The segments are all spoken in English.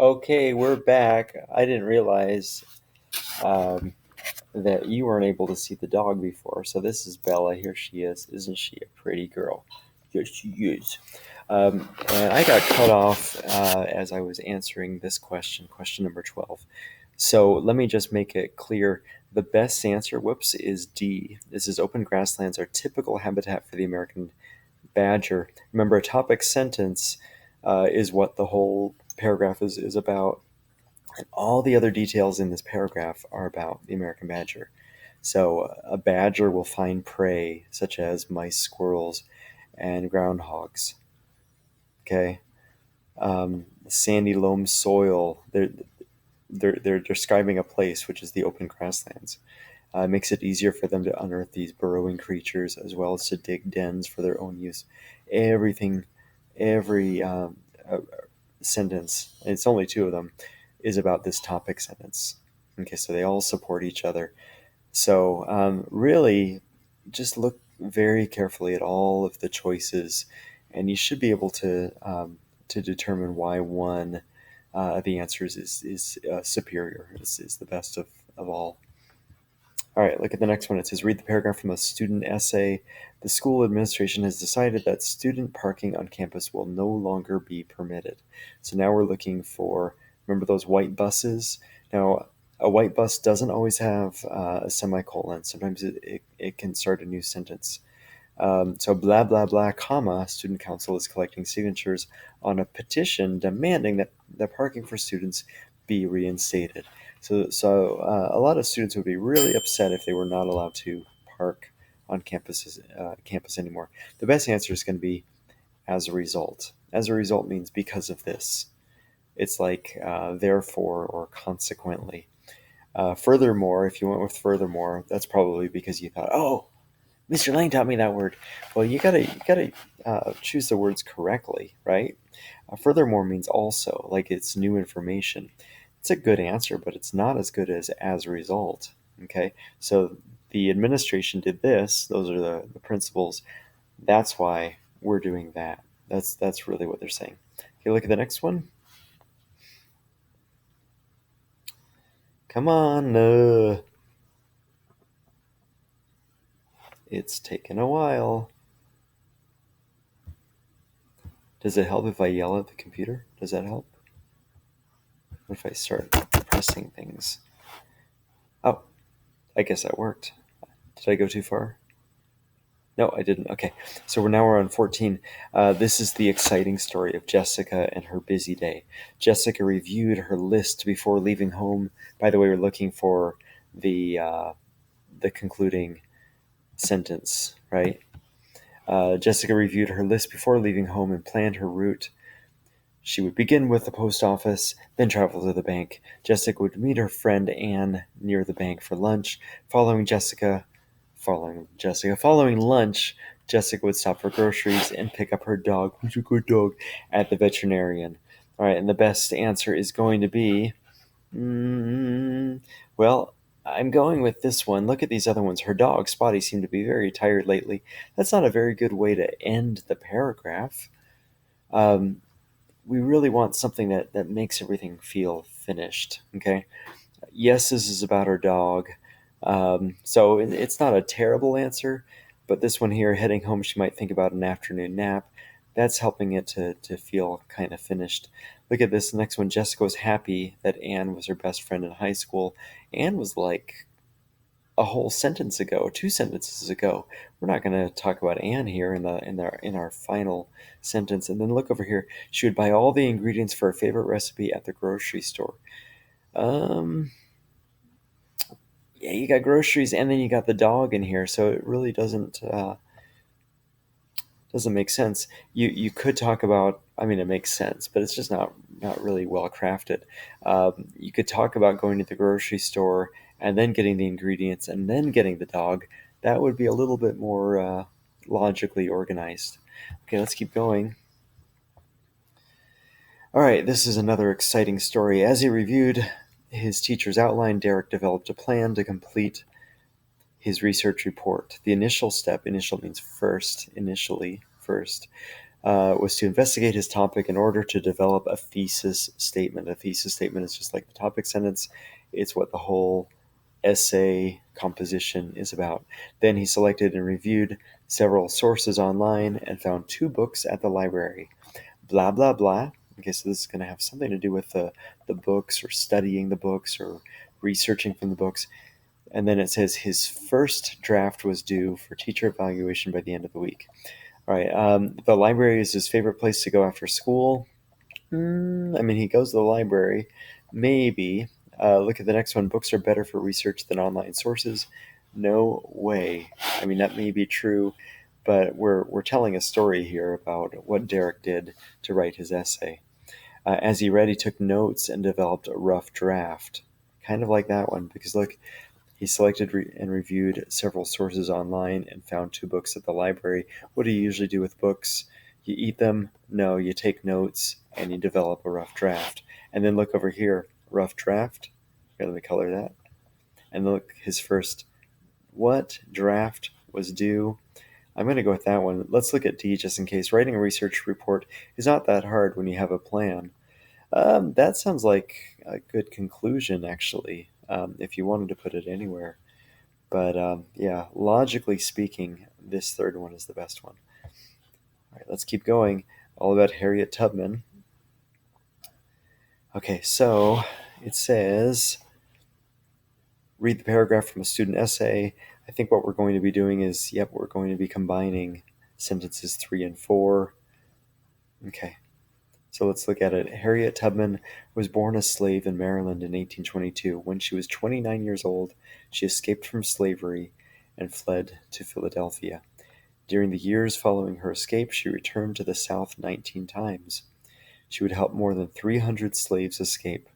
Okay, we're back. I didn't realize um, that you weren't able to see the dog before. So this is Bella. Here she is. Isn't she a pretty girl? Yes, she is. And I got cut off as I was answering this question number 12. So let me just make it clear. The best answer, is D. This is open grasslands are typical habitat for the American badger. Remember, a topic sentence is what the whole paragraph is about. And all the other details in this paragraph are about the American badger. So a badger will find prey such as mice, squirrels, and groundhogs. Okay, sandy loam soil. They're describing a place which is the open grasslands. It makes it easier for them to unearth these burrowing creatures as well as to dig dens for their own use. Everything, every sentence, and it's only two of them, is about this topic sentence. Okay, so they all support each other. So really, just look very carefully at all of the choices, and you should be able to determine why one of the answers is superior, is the best of all. All right, look at the next one. It says, read the paragraph from a student essay. The school administration has decided that student parking on campus will no longer be permitted. So now we're looking for, remember those white buses? Now, a white bus doesn't always have a semicolon. Sometimes it can start a new sentence. So blah, blah, blah, comma, student council is collecting signatures on a petition demanding that the parking for students be reinstated. So a lot of students would be really upset if they were not allowed to park on campus anymore. The best answer is going to be as a result. As a result means because of this. It's like therefore or consequently. Furthermore, if you went with furthermore, that's probably because you thought, oh, Mr. Lang taught me that word. Well, you gotta choose the words correctly, right? Furthermore means also, like it's new information. It's a good answer, but it's not as good as a result. Okay, so the administration did this. Those are the principles. That's why we're doing that. That's really what they're saying. Okay, look at the next one. Come on, it's taken a while. Does it help if I yell at the computer? Does that help? What if I start pressing things? Oh, I guess that worked. Did I go too far? No, I didn't. Okay, so we're on 14. This is the exciting story of Jessica and her busy day. Jessica reviewed her list before leaving home. By the way, we're looking for the concluding sentence, right? Jessica reviewed her list before leaving home and planned her route. She would begin with the post office, then travel to the bank. Jessica would meet her friend Anne near the bank for lunch. Following lunch, Jessica would stop for groceries and pick up her dog, who's a good dog, at the veterinarian. All right, and the best answer is going to be, well, I'm going with this one. Look at these other ones. Her dog, Spotty, seemed to be very tired lately. That's not a very good way to end the paragraph. Um, we really want something that makes everything feel finished. Okay. Yes, this is about our dog. So it's not a terrible answer, but this one here, heading home, she might think about an afternoon nap. That's helping it to feel kind of finished. Look at this next one. Jessica was happy that Anne was her best friend in high school. Anne was like a whole sentence ago, two sentences ago. We're not going to talk about Anne here in our final sentence. And then look over here. She would buy all the ingredients for her favorite recipe at the grocery store. Um, yeah, you got groceries and then you got the dog in here, so it really doesn't make sense. You could talk about. I mean, it makes sense, but it's just not really well crafted. You could talk about going to the grocery store and then getting the ingredients and then getting the dog. That would be a little bit more logically organized. Okay, let's keep going. All right, this is another exciting story. As he reviewed his teacher's outline, Derek developed a plan to complete his research report. The initial step, initial means first, initially, first, was to investigate his topic in order to develop a thesis statement. A thesis statement is just like the topic sentence. It's what the whole essay composition is about. Then he selected and reviewed several sources online and found 2 books at the library. Blah, blah, blah. Okay, so this is going to have something to do with the books or studying the books or researching from the books. And then it says his first draft was due for teacher evaluation by the end of the week. All right, the library is his favorite place to go after school. I mean, he goes to the library. Maybe. Look at the next one. Books are better for research than online sources. No way. I mean, that may be true, but we're telling a story here about what Derek did to write his essay. As he read, he took notes and developed a rough draft. Kind of like that one, because look, he selected and reviewed several sources online and found 2 books at the library. What do you usually do with books? You eat them? No, you take notes and you develop a rough draft. And then look over here, rough draft. Here, let me color that. And look, his first, what draft was due? I'm going to go with that one. Let's look at D just in case. Writing a research report is not that hard when you have a plan. That sounds like a good conclusion, actually, if you wanted to put it anywhere. But yeah, logically speaking, this third one is the best one. All right, let's keep going. All about Harriet Tubman. Okay, so it says, read the paragraph from a student essay. I think what we're going to be doing is, we're going to be combining sentences 3 and 4. Okay, so let's look at it. Harriet Tubman was born a slave in Maryland in 1822. When she was 29 years old, she escaped from slavery and fled to Philadelphia. During the years following her escape, she returned to the South 19 times. She would help more than 300 slaves escape.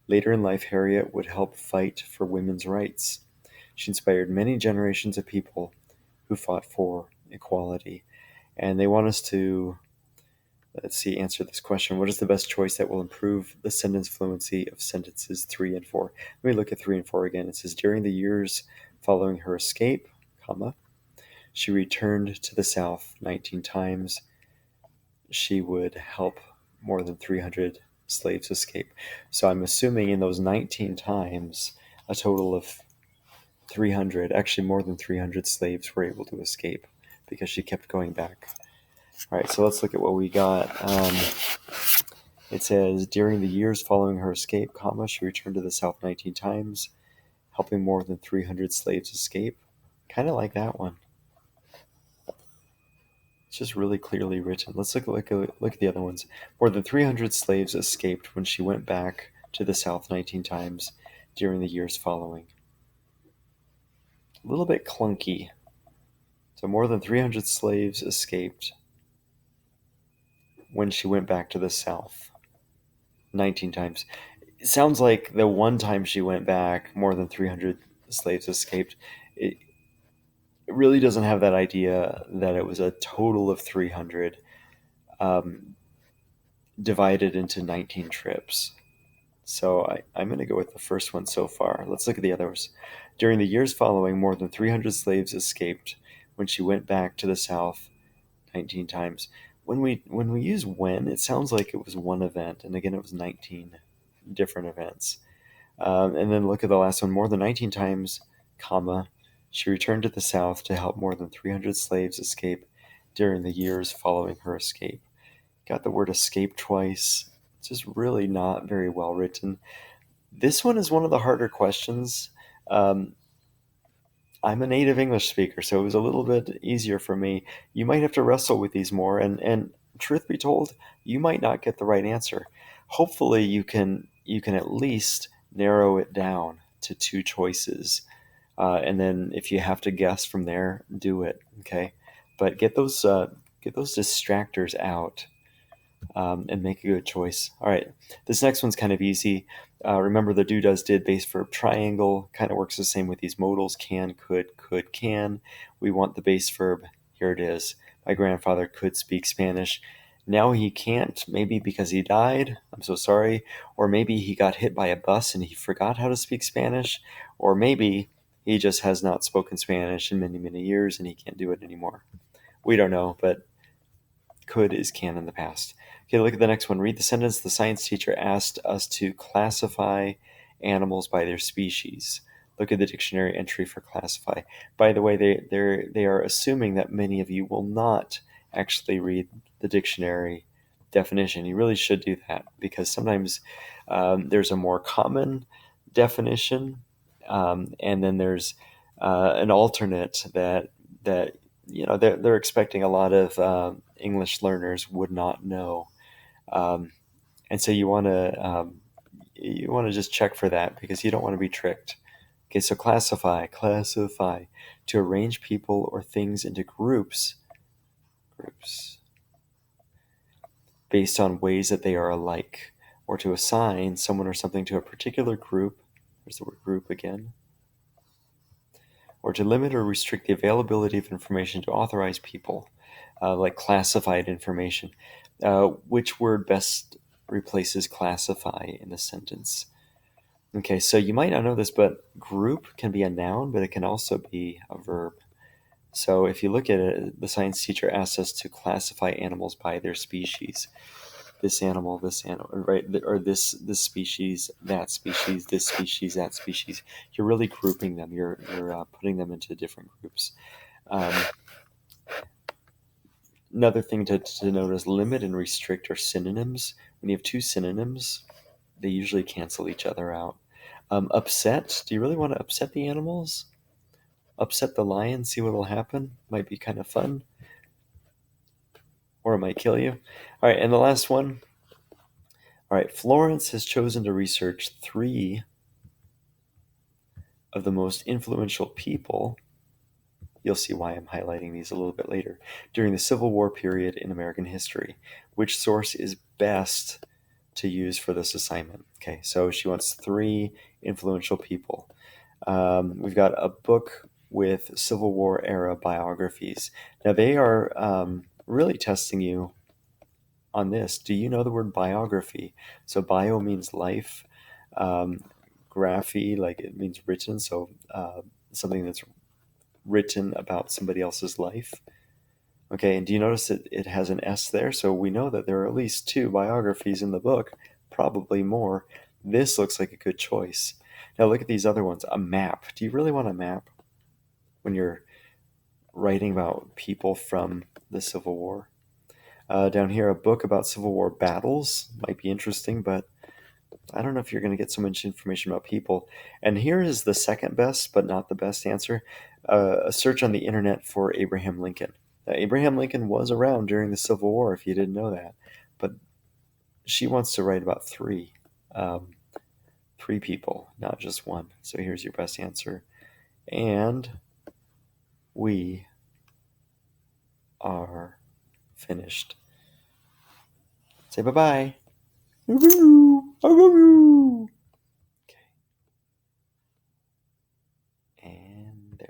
Later in life, Harriet would help fight for women's rights. She inspired many generations of people who fought for equality. And they want us to, answer this question. What is the best choice that will improve the sentence fluency of sentences 3 and 4? Let me look at 3 and 4 again. It says, during the years following her escape, she returned to the South 19 times. She would help more than 300 slaves escape. So I'm assuming in those 19 times, a total of 300, actually more than 300 slaves were able to escape because she kept going back. All right, so let's look at what we got. It says, during the years following her escape, she returned to the South 19 times, helping more than 300 slaves escape. Kind of like that one. It's just really clearly written. Let's look at the other ones. More than 300 slaves escaped when she went back to the South 19 times during the years following. A little bit clunky. So more than 300 slaves escaped when she went back to the South 19 times. It sounds like the one time she went back, more than 300 slaves escaped. It really doesn't have that idea that it was a total of 300 divided into 19 trips. So I'm going to go with the first one so far. Let's look at the others. During the years following, more than 300 slaves escaped when she went back to the South 19 times. When we use when, it sounds like it was one event, and again, it was 19 different events. And then look at the last one. More than 19 times, she returned to the South to help more than 300 slaves escape during the years following her escape. Got the word escape twice. It's just really not very well written. This one is one of the harder questions. I'm a native English speaker, so it was a little bit easier for me. You might have to wrestle with these more, and truth be told, you might not get the right answer. Hopefully, you can at least narrow it down to 2 choices, and then if you have to guess from there, do it. Okay, but get those distractors out. And make a good choice. All right, this next one's kind of easy. Remember the do, does, did base verb triangle kind of works the same with these modals: can, could, can. We want the base verb. Here it is. My grandfather could speak Spanish. Now he can't, maybe because he died. I'm so sorry. Or maybe he got hit by a bus and he forgot how to speak Spanish. Or maybe he just has not spoken Spanish in many, many years and he can't do it anymore. We don't know, but Could is can in the past. Okay, look at the next one. Read the sentence. The science teacher asked us to classify animals by their species. Look at the dictionary entry for classify. By the way, they are assuming that many of you will not actually read the dictionary definition. You really should do that, because sometimes there's a more common definition, and then there's an alternate that they're expecting a lot of English learners would not know, and so you want to just check for that, because you don't want to be tricked. Okay, so classify, to arrange people or things into groups based on ways that they are alike, or to assign someone or something to a particular group. There's the word group again. Or to limit or restrict the availability of information to authorized people, like classified information. Which word best replaces classify in the sentence? Okay, so you might not know this, but group can be a noun, but it can also be a verb. So if you look at it, the science teacher asks us to classify animals by their species. This animal, right? Or this species, that species, this species, that species. You're really grouping them. You're putting them into different groups. Another thing to note is limit and restrict are synonyms. When you have two synonyms, they usually cancel each other out. Upset. Do you really want to upset the animals? Upset the lion, see what will happen. Might be kind of fun. Or it might kill you. All right, and the last one. All right, Florence has chosen to research 3 of the most influential people. You'll see why I'm highlighting these a little bit later. During the Civil War period in American history. Which source is best to use for this assignment? Okay, so she wants 3 influential people. We've got a book with Civil War era biographies. Now they are really testing you on this. Do you know the word biography? So bio means life. Graphy, like it means written. So something that's written about somebody else's life. Okay, and do you notice that it has an S there? So we know that there are at least 2 biographies in the book, probably more. This looks like a good choice. Now look at these other ones. A map. Do you really want a map when you're writing about people from the Civil War? Down here, a book about Civil War battles might be interesting, but I don't know if you're going to get so much information about people. And here is the second best, but not the best answer. A search on the internet for Abraham Lincoln. Now, Abraham Lincoln was around during the Civil War, if you didn't know that. But she wants to write about 3. 3 people, not just 1. So here's your best answer. And we are finished. Say bye-bye.